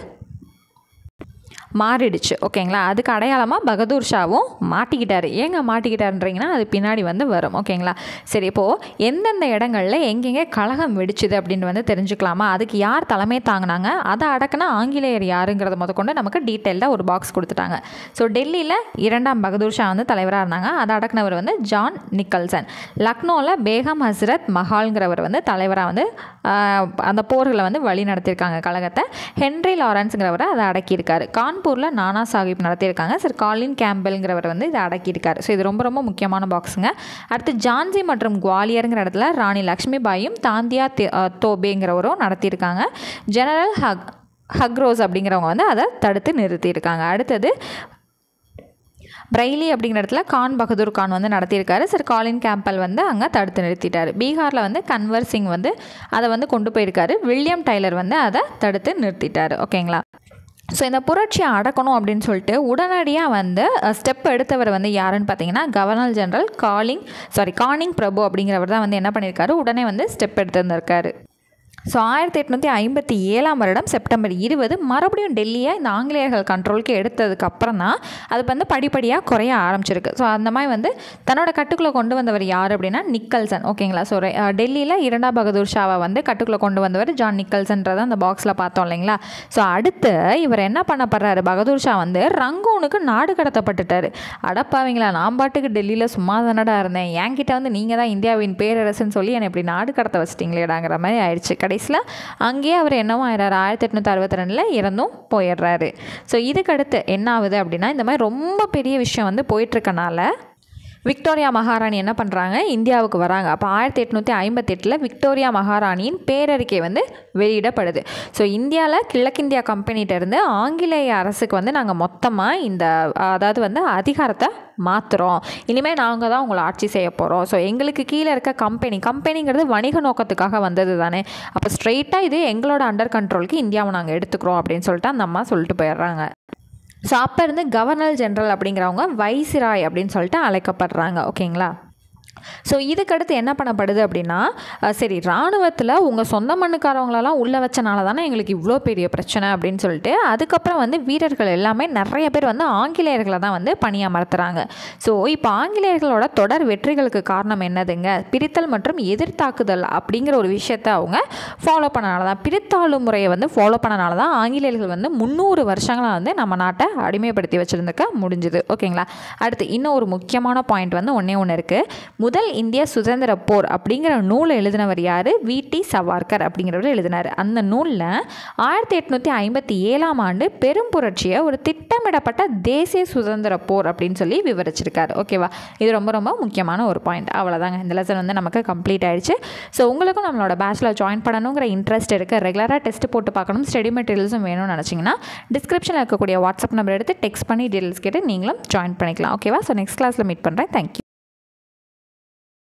மாறிடுச்சு. ஓகேங்களா? அதுக்கு அடையாளமாக பகதூர் ஷாவும் மாட்டிக்கிட்டார். ஏங்க மாட்டிக்கிட்டாருன்றீங்கன்னா அது பின்னாடி வந்து வரும். ஓகேங்களா? சரி, இப்போது எந்தெந்த இடங்களில் எங்கெங்கே கழகம் வெடிச்சுது அப்படின்னு வந்து தெரிஞ்சுக்கலாமா? அதுக்கு யார் தலைமை தாங்கினாங்க, அதை அடக்குனா ஆங்கிலேயர் யாருங்கிறத முதற்கொண்டு நமக்கு டீட்டெயில்டாக ஒரு பாக்ஸ் கொடுத்துட்டாங்க. ஸோ டெல்லியில் 2ஆம் பகதூர் ஷா வந்து தலைவராக இருந்தாங்க. அதை அடக்குனவர் வந்து ஜான் நிக்கல்சன். லக்னோவில் பேகம் ஹஸ்ரத் மஹால்ங்கிறவர் வந்து தலைவராக வந்து அந்த போர்களை வந்து வழி நடத்தியிருக்காங்க கழகத்தை. ஹென்ரி லாரன்ஸுங்கிறவரை அதை அடக்கியிருக்காரு. கான்பூரில் நானா சாஹிப் நடத்தியிருக்காங்க. சர் காலின் கேம்பெல்ங்கிறவர் வந்து இதை அடக்கியிருக்காரு. ஸோ இது ரொம்ப ரொம்ப முக்கியமான பாக்ஸுங்க. அடுத்து ஜான்சி மற்றும் குவாலியருங்கிற இடத்துல ராணி லக்ஷ்மி பாயும் தாந்தியா தோபேங்கிறவரும் நடத்தியிருக்காங்க. ஜெனரல் ஹக்ரோஸ் அப்படிங்கிறவங்க வந்து அதை தடுத்து நிறுத்தியிருக்காங்க. அடுத்தது பிரைலி அப்படிங்கிற இடத்துல கான் பகதூர் கான் வந்து நடத்தியிருக்காரு. சர் காலின் கேம்பல் வந்து அங்கே தடுத்து நிறுத்திட்டார். பீகாரில் வந்து கன்வர் சிங் வந்து அதை வந்து கொண்டு போயிருக்காரு. வில்லியம் டைலர் வந்து அதை தடுத்து நிறுத்திட்டார். ஓகேங்களா? ஸோ இந்த புரட்சியை அடக்கணும் அப்படின்னு சொல்லிட்டு உடனடியாக வந்து ஸ்டெப் எடுத்தவர் வந்து யாருன்னு பார்த்தீங்கன்னா கவர்னர் ஜெனரல் கானிங் பிரபு அப்படிங்கிறவர் தான் வந்து என்ன பண்ணியிருக்காரு, உடனே வந்து ஸ்டெப் எடுத்திருந்திருக்காரு. ஸோ 1857ஆம் வருடம் செப்டம்பர் 20 மறுபடியும் டெல்லியை இந்த ஆங்கிலேயர்கள் கண்ட்ரோலுக்கு எடுத்ததுக்கு அப்புறம் தான் அது வந்து படிப்படியாக குறைய ஆரம்பிச்சிருக்கு. ஸோ அந்த மாதிரி வந்து தன்னோட கட்டுக்குள்ளே கொண்டு வந்தவர் யார் அப்படின்னா நிக்கல்சன். ஓகேங்களா? ஸோ டெல்லியில் 2ஆம் பகதூர் ஷாவை வந்து கட்டுக்குள்ளே கொண்டு வந்தவர் ஜான் நிக்கல்சன்றதை அந்த பாக்ஸில் பார்த்தோம் இல்லைங்களா? ஸோ அடுத்து இவர் என்ன பண்ணப்படுறாரு, பகதூர் ஷா வந்து ரங்கூனுக்கு நாடு கடத்தப்பட்டுட்டார். அடப்பாவீங்களா, நான் பாட்டுக்கு டெல்லியில் சும்மா தானடா இருந்தேன், என்கிட்ட வந்து நீங்கள் தான் இந்தியாவின் பேரரசுன்னு சொல்லி என்னை இப்படி நாடு கடத்த வச்சிட்டிங்களேடாங்கிற மாதிரி ஆயிடுச்சு. கடைசியில் அங்கேயே அவர் என்னவோ ஆயிடுறாரு, 1862 இறந்தும் போயிடுறாரு. ஸோ இதுக்கடுத்து என்ன ஆகுது அப்படின்னா இந்த மாதிரி ரொம்ப பெரிய விஷயம் வந்து போயிட்டுருக்கனால விக்டோரியா மகாராணி என்ன பண்ணுறாங்க, இந்தியாவுக்கு வராங்க. அப்போ 1858 விக்டோரியா மகாராணியின் பேரறிக்கை வந்து வெளியிடப்படுது. ஸோ இந்தியாவில் கிழக்கிந்தியா கம்பெனிகிட்டேருந்து ஆங்கிலேய அரசுக்கு வந்து நாங்கள் மொத்தமாக இந்த அதாவது வந்து அதிகாரத்தை மாற்றுறோம், இனிமேல் நாங்கள் தான் உங்களை ஆட்சி செய்ய போகிறோம். ஸோ எங்களுக்கு கீழே இருக்க கம்பெனிங்கிறது வணிக நோக்கத்துக்காக வந்தது தானே, அப்போ ஸ்ட்ரெயிட்டாக இது எங்களோட அண்டர் கண்ட்ரோலுக்கு இந்தியாவை நாங்கள் எடுத்துக்கிறோம் அப்படின்னு சொல்லிட்டு அந்த அம்மா சொல்லிட்டு போயிடுறாங்க. ஸோ அப்போ இருந்து கவர்னர் ஜெனரல் அப்படிங்கிறவங்க வைஸ்ராய் அப்படின்னு சொல்லிட்டு அழைக்கப்படுறாங்க. ஓகேங்களா? ஸோ இதுக்கடுத்து என்ன பண்ணப்படுது அப்படின்னா சரி, இராணுவத்தில் உங்கள் சொந்த மண்ணுக்காரவங்களெல்லாம் உள்ளே வச்சனால தானே எங்களுக்கு இவ்வளோ பெரிய பிரச்சனை அப்படின்னு சொல்லிட்டு அதுக்கப்புறம் வந்து வீரர்கள் எல்லாமே நிறைய பேர் வந்து ஆங்கிலேயர்களை தான் வந்து பணியமர்த்துறாங்க. ஸோ இப்போ ஆங்கிலேயர்களோட தொடர் வெற்றிகளுக்கு காரணம் என்னதுங்க, பிரித்தல் மற்றும் எதிர்த்தாக்குதல் அப்படிங்கிற ஒரு விஷயத்தை அவங்க ஃபாலோ பண்ணனால தான், பிரித்தாளும் முறையை வந்து ஃபாலோ பண்ணனால தான் ஆங்கிலேயர்கள் வந்து 300 வருஷங்களாக வந்து நம்ம நாட்டை அடிமைப்படுத்தி வச்சுருந்துக்க முடிஞ்சுது. ஓகேங்களா? அடுத்து இன்னும் ஒரு முக்கியமான பாயிண்ட் வந்து ஒன்று இருக்குது. முதல் இந்திய சுதந்திர போர் அப்படிங்கிற நூலை எழுதினவர் யார், வி.டி. சவார்கர் அப்படிங்கிறவர் எழுதினார். அந்த நூலில் 1857ஆம் ஆண்டு பெரும் புரட்சியை ஒரு திட்டமிடப்பட்ட தேசிய சுதந்திர போர் அப்படின்னு சொல்லி விவரிச்சிருக்காரு. ஓகேவா? இது ரொம்ப ரொம்ப முக்கியமான ஒரு பாயிண்ட். அவ்வளோதாங்க, இந்த லெசன் வந்து நமக்கு கம்ப்ளீட் ஆயிடுச்சு. ஸோ உங்களுக்கும் நம்மளோட பேட்சில் ஜாயின் பண்ணணுங்கிற இன்ட்ரெஸ்ட் இருக்குது, ரெகுலராக டெஸ்ட் போட்டு பார்க்கணும், ஸ்டடி மெட்டீரியல்ஸும் வேணும்னு நினச்சிங்கன்னா டிஸ்கிரிப்ஷனில் இருக்கக்கூடிய வாட்ஸ்அப் நம்பர் எடுத்து டெக்ஸ்ட் பண்ணி டீட்டெயில்ஸ் கேட்டு நீங்களும் ஜாயின் பண்ணிக்கலாம். ஓகேவா? ஸோ நெக்ஸ்ட் கிளாஸில் மீட் பண்ணுறேன். தேங்க்யூ.